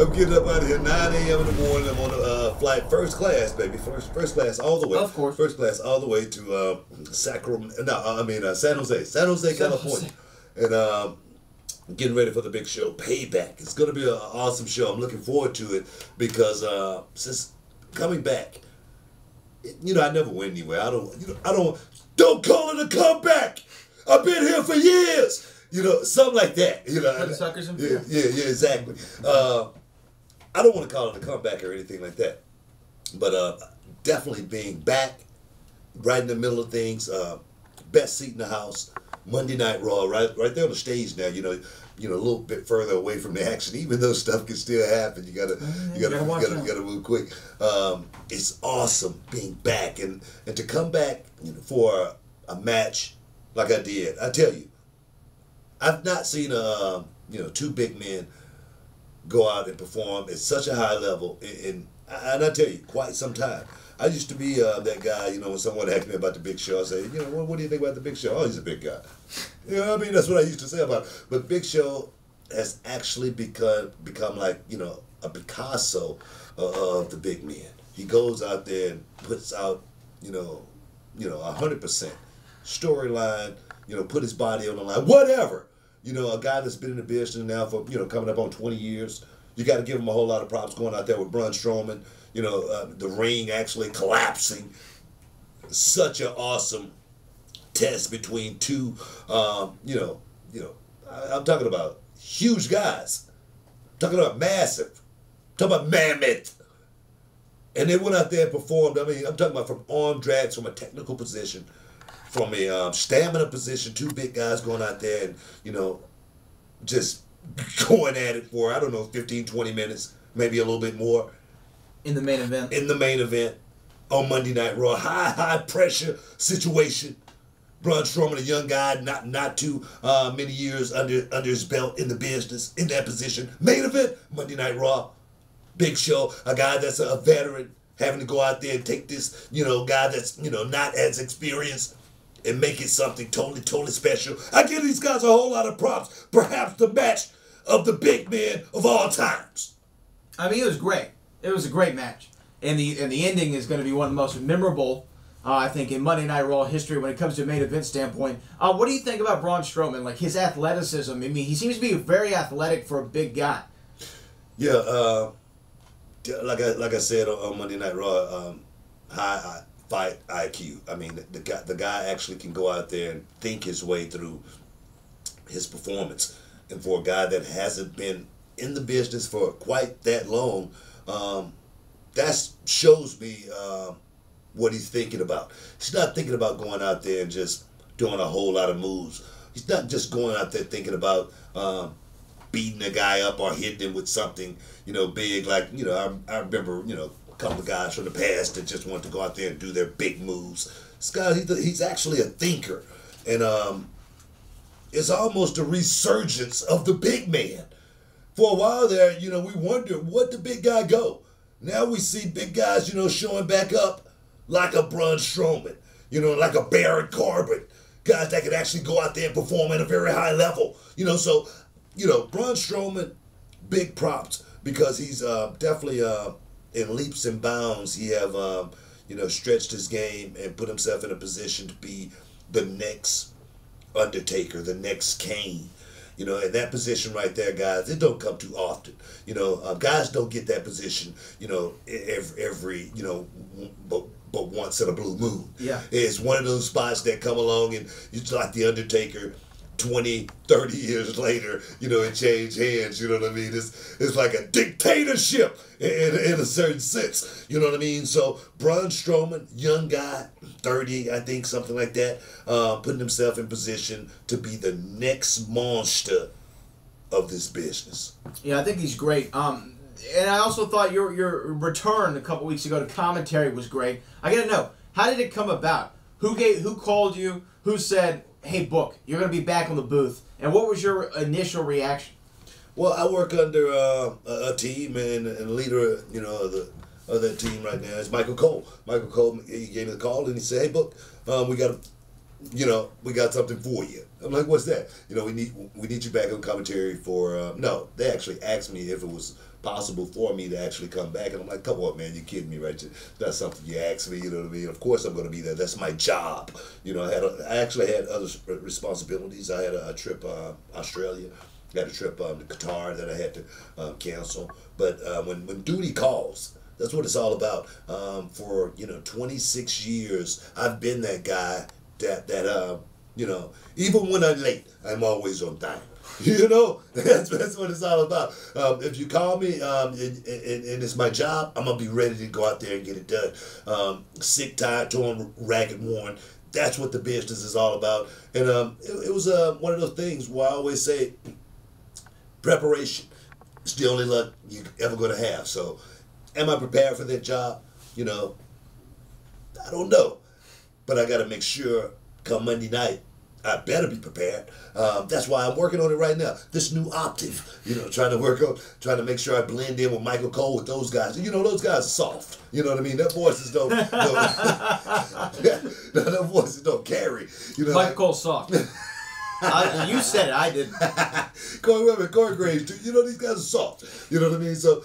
I'm getting up out of here 9 a.m. in the morning. I'm on a flight, first class, baby. First class all the way. Of course. First class all the way to Sacramento. No, I mean San Jose. San Jose, California. And getting ready for the big show, Payback. It's going to be an awesome show. I'm looking forward to it because since coming back, you know, I never went anywhere. Don't call it a comeback. I've been here for years. You know, something like that. You know, suckers in fear. Yeah, exactly. I don't want to call it a comeback or anything like that, but definitely being back, right in the middle of things. Best seat in the house. Monday Night Raw, right there on the stage now. You know, a little bit further away from the action, even though stuff can still happen. You gotta move quick. It's awesome being back and to come back, you know, for a match like I did. I tell you, I've not seen two big men go out and perform at such a high level and I tell you, quite some time. I used to be that guy, you know, when someone asked me about the Big Show, I say, you know, what do you think about the Big Show? Oh, he's a big guy. You know what I mean? That's what I used to say about it. But Big Show has actually become like, you know, a Picasso of the big men. He goes out there and puts out, 100% storyline, you know, put his body on the line, whatever. You know, a guy that's been in the business now for, you know, coming up on 20 years. You got to give him a whole lot of props going out there with Braun Strowman. You know, the ring actually collapsing. Such an awesome test between two, I'm talking about huge guys. I'm talking about massive. I'm talking about mammoth. And they went out there and performed. I mean, I'm talking about from arm drags, from a technical position, from a stamina position, two big guys going out there and, you know, just going at it for, 15, 20 minutes, maybe a little bit more. In the main event. In the main event on Monday Night Raw. High pressure situation. Braun Strowman, a young guy, not too many years under his belt in the business, in that position. Main event, Monday Night Raw. Big Show, a guy that's a veteran, having to go out there and take this, you know, guy that's, you know, not as experienced and make it something totally special. I give these guys a whole lot of props. Perhaps the match of the big men of all times. I mean, it was great. It was a great match. And the ending is going to be one of the most memorable, I think, in Monday Night Raw history when it comes to a main event standpoint. What do you think about Braun Strowman? Like, his athleticism. I mean, he seems to be very athletic for a big guy. Yeah, like I said on Monday Night Raw, high fight IQ. I mean, the guy actually can go out there and think his way through his performance. And for a guy that hasn't been in the business for quite that long, that shows me what he's thinking about. He's not thinking about going out there and just doing a whole lot of moves. He's not just going out there thinking about beating a guy up or hitting him with something, you know, big. Like, you know, I remember, you know, a couple of guys from the past that just wanted to go out there and do their big moves. This guy, he's actually a thinker. And it's almost a resurgence of the big man. For a while there, you know, we wondered, where'd the big guy go? Now we see big guys, you know, showing back up like a Braun Strowman, you know, like a Baron Corbin. Guys that could actually go out there and perform at a very high level. You know, so, you know, Braun Strowman, big props because he's definitely in leaps and bounds. He have, stretched his game and put himself in a position to be the next Undertaker, the next Kane. You know, in that position right there, guys, it don't come too often. You know, guys don't get that position, you know, every but once in a blue moon. Yeah. It's one of those spots that come along and it's like the Undertaker 20, 30 years later, you know, it changed hands, you know what I mean? It's like a dictatorship in a certain sense, you know what I mean? So Braun Strowman, young guy, 30, I think, something like that, putting himself in position to be the next monster of this business. Yeah, I think he's great. And I also thought your return a couple weeks ago to commentary was great. I gotta know, how did it come about? Who called you? Who said, hey, Book, you're going to be back on the booth? And what was your initial reaction? Well, I work under a team, and the leader, you know, of that team right now is Michael Cole. Michael Cole, he gave me the call, and he said, hey, Book, we got you know, we got something for you. I'm like, what's that? You know, we need you back on commentary for, no, they actually asked me if it was possible for me to actually come back. And I'm like, come on, man, you're kidding me, right? That's something you asked me, you know what I mean? Of course I'm going to be there. That's my job. You know, I actually had other responsibilities. I had a trip Australia. I had a trip to Qatar that I had to cancel. But when duty calls, that's what it's all about. For, you know, 26 years, I've been that guy that you know, even when I'm late, I'm always on time. You know, that's what it's all about. If you call me and it's my job, I'm going to be ready to go out there and get it done. Sick, tired, torn, ragged, worn. That's what the business is all about. And it was one of those things where I always say, preparation is the only luck you're ever going to have. So, am I prepared for that job? You know, I don't know. But I got to make sure come Monday night, I better be prepared. That's why I'm working on it right now. This new octave, you know, trying to make sure I blend in with Michael Cole with those guys. You know, those guys are soft. You know what I mean? Their voices don't. Their voices don't carry. You know, Michael Cole's soft. You said it. I didn't. Corey Graves too. You know, these guys are soft. You know what I mean? So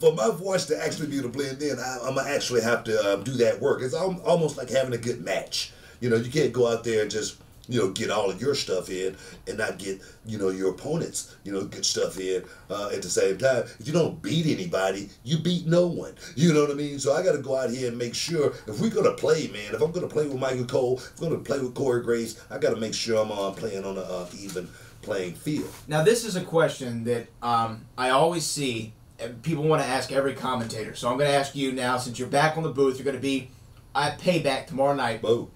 for my voice to actually be able to blend in, I'm gonna actually have to do that work. It's almost like having a good match. You know, you can't go out there and just, you know, get all of your stuff in and not get, you know, your opponents, you know, good stuff in at the same time. If you don't beat anybody, you beat no one. You know what I mean? So I got to go out here and make sure if we're going to play, man, if I'm going to play with Michael Cole, if I'm going to play with Corey Graves, I got to make sure I'm playing on an even playing field. Now, this is a question that I always see people want to ask every commentator. So I'm going to ask you now, since you're back on the booth, you're going to be at Payback tomorrow night. Boom.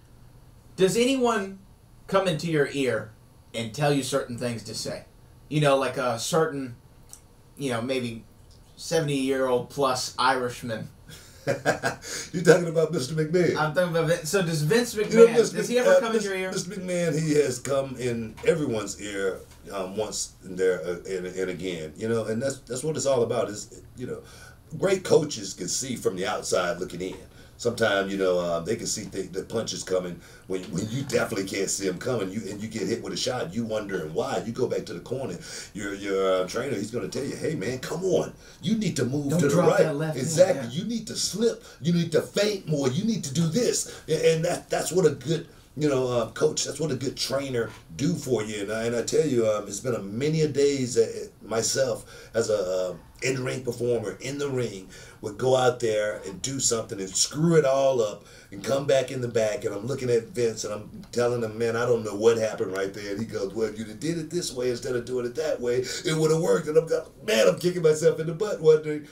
Does anyone come into your ear and tell you certain things to say? You know, like a certain, you know, maybe 70-year-old plus Irishman. You're talking about Mr. McMahon. I'm talking about Vince. So does Vince McMahon, you know, does he ever come in your ear? Mr. McMahon, he has come in everyone's ear once and there and again. You know, and that's what it's all about. Is, you know, great coaches can see from the outside looking in. Sometimes, you know, they can see the punches coming when you definitely can't see them coming. And you get hit with a shot. You wondering why. You go back to the corner. Your trainer, he's going to tell you, hey, man, come on. You need to move to the right. That left exactly. hand, yeah. You need to slip. You need to feint more. You need to do this. And that's what a good, you know, coach, that's what a good trainer do for you. And I tell you, it's been many a days myself as a in-ring performer in the ring would go out there and do something and screw it all up and come back in the back, and I'm looking at Vince and I'm telling him, man, I don't know what happened right there. And he goes, well, if you did it this way instead of doing it that way, it would have worked. And I'm going, man, I'm kicking myself in the butt wondering,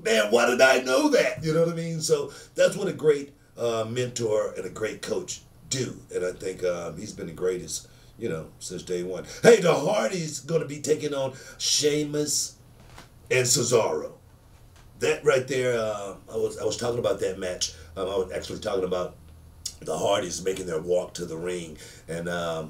man, why did I know that? You know what I mean? So that's what a great mentor and a great coach do. And I think he's been the greatest, you know, since day one. Hey, the Hardys going to be taking on Sheamus and Cesaro. That right there, I was talking about that match. I was actually talking about the Hardys making their walk to the ring, and I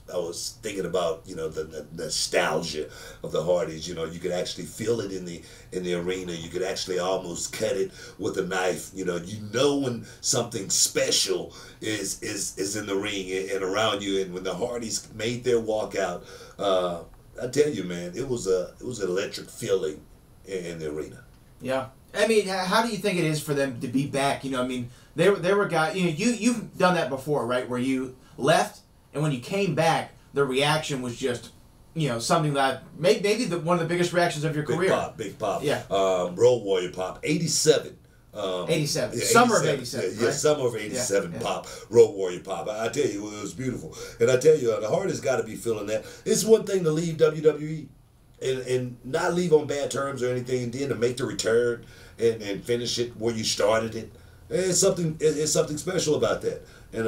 was thinking about, you know, the nostalgia of the Hardys. You know, you could actually feel it in the arena. You could actually almost cut it with a knife. You know when something special is in the ring and around you. And when the Hardys made their walk out, I tell you, man, it was an electric feeling in the arena. Yeah. I mean, how do you think it is for them to be back? You know, I mean, they were guys, you know, you've done that before, right? Where you left, and when you came back, the reaction was just, you know, something that maybe one of the biggest reactions of your career. Big pop. Yeah. Road Warrior pop. 87. 87. Yeah, Summer of 87. Yeah, right? summer of 87 yeah. pop. Road Warrior pop. I tell you, it was beautiful. And I tell you, the Hardys got to be feeling that. It's one thing to leave WWE and not leave on bad terms or anything, and then to make the return and finish it where you started it. It's something special about that. And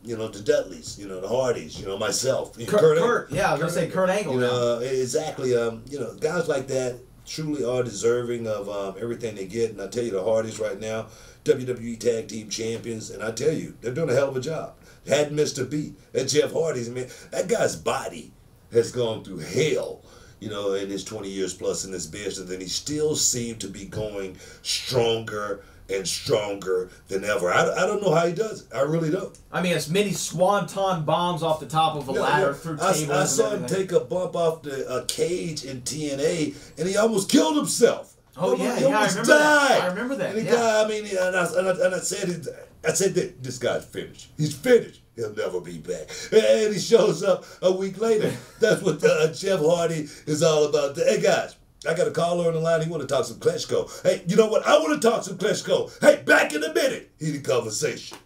you know, the Dudleys, you know, the Hardys, you know, myself, Kurt, yeah, I was gonna say Kurt Angle. You know, exactly. You know, guys like that truly are deserving of everything they get. And I tell you, the Hardys right now, WWE Tag Team Champions, and I tell you, they're doing a hell of a job. Hadn't missed a beat. That Jeff Hardy's, man, that guy's body has gone through hell, you know, in his 20 years plus in this business, and he still seemed to be going stronger and stronger than ever. I don't know how he does it. I really don't. I mean, as many swanton bombs off the top of a ladder through tables. I saw him take a bump off the cage in TNA, and he almost killed himself. Oh he I almost remember died. that. I remember that. And the guy, I mean, and I said that this guy's finished. He's finished. He'll never be back. And he shows up a week later. That's what Jeff Hardy is all about. Hey, guys, I got a caller on the line. He want to talk some Klitschko. Hey, you know what? I want to talk some Klitschko. Hey, back in a minute. Heat the conversation.